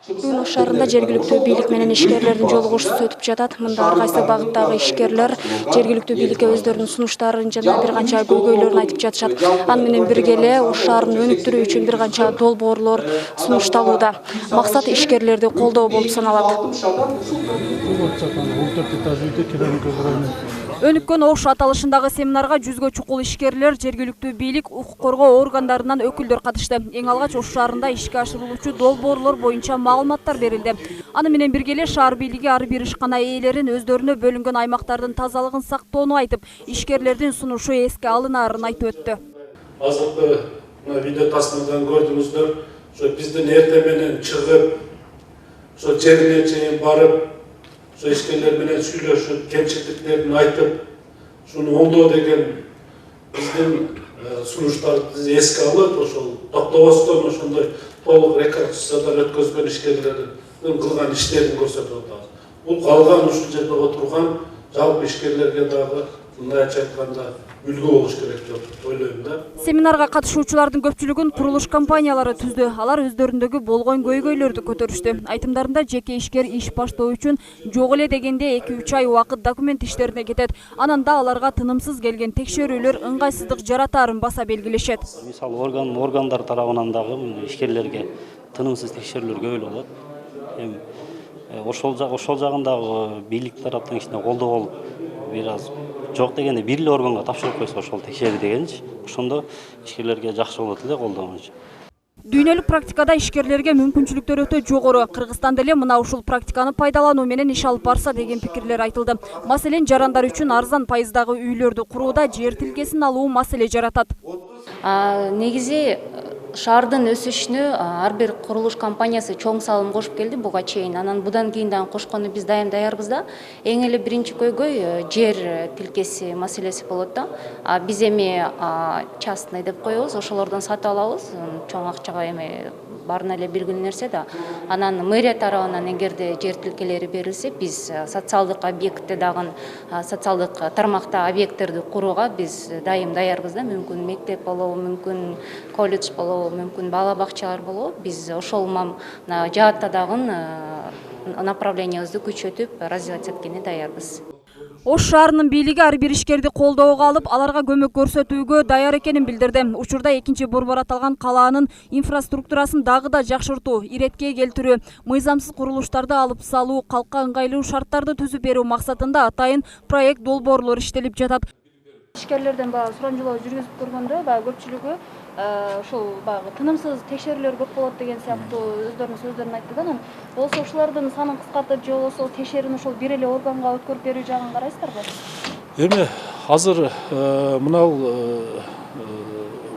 Бүгүн Ош шаарында жергиликтүү бийлик менен ишкерлердин жолугушуусу өтүп жатат. Мында ар кайсы багыттагы ишкерлер жергиликтүү бийликке өздөрүнүн сунуштарын жана бир канча көйгөйлөрүн айтып жатышат. Аны менен бирге эле Ош шаарын өнүктүрүү үчүн бир канча долбоорлор сунушталууда. Максат ишкерлерди колдоо болуп саналат. Өнүккөн Ош аталышындагы семинарга 100гө чукул ишкерлер, жергиликтүү бийлик, укук коргоо органдарынан өкүлдөр катышты. Эң алгач Ош шаарында ишке ашырылуучу долбоорлор боюнча маалыматтар берилди. Аны менен бирге эле шаар бийлиги ар бир ишкана ээлерин өздөрүнө бөлүнгөн аймактардын тазалыгын сактоону айтып, ишкерлердин сунушу эске алынаарын айтып өттү. Азыркы видео тасмадан көрдүңүздөр, ошо биздин эртең менен чыгып, ошо жерине чейин барып, ошо ишкерлер менен сүйлөшүп, кемчиликтерин айтып, шуну оңдоо деген биздин сунуштарды эске алып, ошол токтобостон ошондой толук реконструкциялар өткөзгөн ишкерлердин кылган иштерин көрсөтүп атабыз. Бул калган ушул жерде отурган жалпы ишкерлерге дагы мындайча айтканда үлгү болуш керек деп ойлойм да. Семинарга катышуучулардын көпчүлүгүн курулуш компаниялары түздү. Алар өздөрүндөгү болгон көйгөйлөрдү көтөрүштү. Айтымдарында жеке ишкер иш баштоо үчүн жок эле дегенде 2-3 ай убакыт документ иштерине кетет. Анан да аларга тынымсыз келген текшерүүлөр ыңгайсыздык жаратаарын баса белгилешет. Мисалы органдар тарабынан дагы ишкерлерге тынымсыз текшерүүлөр көп эле болот. Ошол жагындагы бийлик тараптан кичине колдоо болуп, бир аз жок дегенде бир эле органга тапшырып койсо ошол текшери дегенчи, ошондо ишкерлерге жакшы болот эле колдооңуз. Дүйнөлүк практикада ишкерлерге мүмкүнчүлүктөр өтө жогору. Кыргызстанда эле мына ушул практиканы пайдалануу менен иш алып барса деген пикирлер айтылды. Маселен, жарандар үчүн арзан пайыздагы үйлөрдү курууда жер тилкесин алуу маселе жаратат. Негизи шаардын өсүшүнө ар бир курулуш компаниясы чоң салым кошуп келди буга чейин. Анан будан кийин дагы кошкону биз дайым даярбыз да. Эң эле биринчи көйгөй жер тилкеси маселеси болот да. Биз эми частный деп коебуз, ошолордон сатып алабыз. Чоң акчага эми баарына эле белгилүү нерсе да. Анан мэрия тарабынан эгерде жер тилкелери берилсе, биз социалдык объектте дагы социалдык тармакта объекттерди курууга биз дайым даярбыз да. Мүмкүн мектеп болобу, мүмкүн колледж болобу, мүмкүн бала бакчалар болобу. Биз ошол жаатта дагы направлениябызды күчөтүп развивать эткенге даярбыз. Ош шаарынын бийлиги ар бир ишкерди колдоого алып, аларга көмөк көрсөтүүгө даяр экенин билдирди. Учурда экинчи борбор аталган калаанын инфраструктурасын дагы да жакшыртуу, иретке келтирүү, мыйзамсыз курулуштарды алып салуу, калкка ыңгайлуу шарттарды түзүп берүү максатында атайын проект долбоорлор иштелип жатат. Ишкерлерден сурамжылоо жүргүзүп көргөндө көпчүлүгү ушул тынымсыз текшерүүлөр көп болот деген сыяктуу өздөрүнүн сөздөрүн айтты да. Анан болсо ушулардын санын кыскартып же болбосо текшерүүнү ошол бир эле органга өткөрүп берүү жагын карайсыздарбы? Эми азыр мынау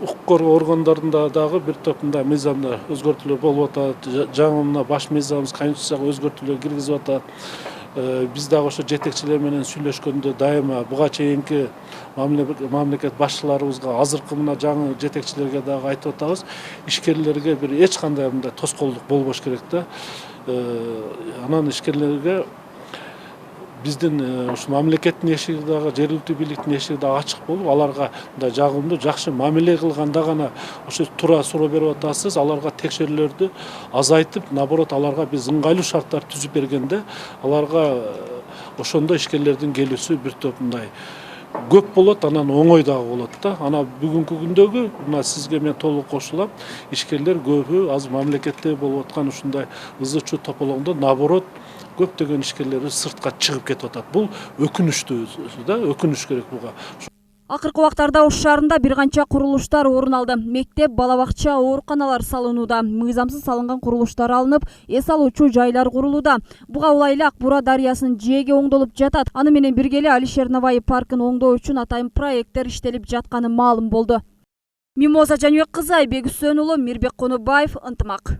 укук коргоо органдарында дагы бир топ мыйзамда өзгөртүүлөр болуп атат. Жаңы мына баш мыйзамыбыз конституцияга өзгөртүүлөр киргизип атат. Биз дагы ошо жетекчилер менен сүйлөшкөндө дайыма буга чейинки мамлекет башчыларыбызга азыркы мына жаңы жетекчилерге дагы айтып атабыз. Ишкерлерге бир эч кандай мындай тоскоолдук болбош керек да. Анан ишкерлерге биздин ушу мамлекеттин эшиги дагы, жергиликтүү бийликтин эшиги дагы ачык болуп, аларга мындай жагымдуу, жакшы мамиле кылганда гана ошо туура суроо берип атасыз. Аларга текшерүүлөрдү азайтып, наоборот, аларга биз ыңгайлуу шарттар түзүп бергенде, аларга ошондо ишкерлердин келүүсү бир топ мындай көп болот, анан оңой дагы болот да. Ана бүгүнкү күндөгү мына сизге мен толук кошулам. Ишкерлер көбү азыр мамлекетте болуп аткан ушундай ызы-чуу тополоңдо наоборот көптөгөн ишкерлер сыртка чыгып кетип атат. Бул өкүнүчтүү да, өкүнүш керек буга. Акыркы убактарда Ош шаарында бир канча курулуштар орун алды. Мектеп, бала бакча, ооруканалар салынууда. Мыйзамсыз салынган курулуштар алынып, эс алуучу жайлар курулууда. Буга улай эле Ак Бура дарыясынын жээги оңдолуп жатат. Аны менен бирге эле Алишер Наваев паркын оңдоо үчүн атайын проекттер иштелип жатканы маалым болду. Мимоза Жаныбек кызы, Айбек Үсөнұлы, Мирбек Конубаев, Ынтымак.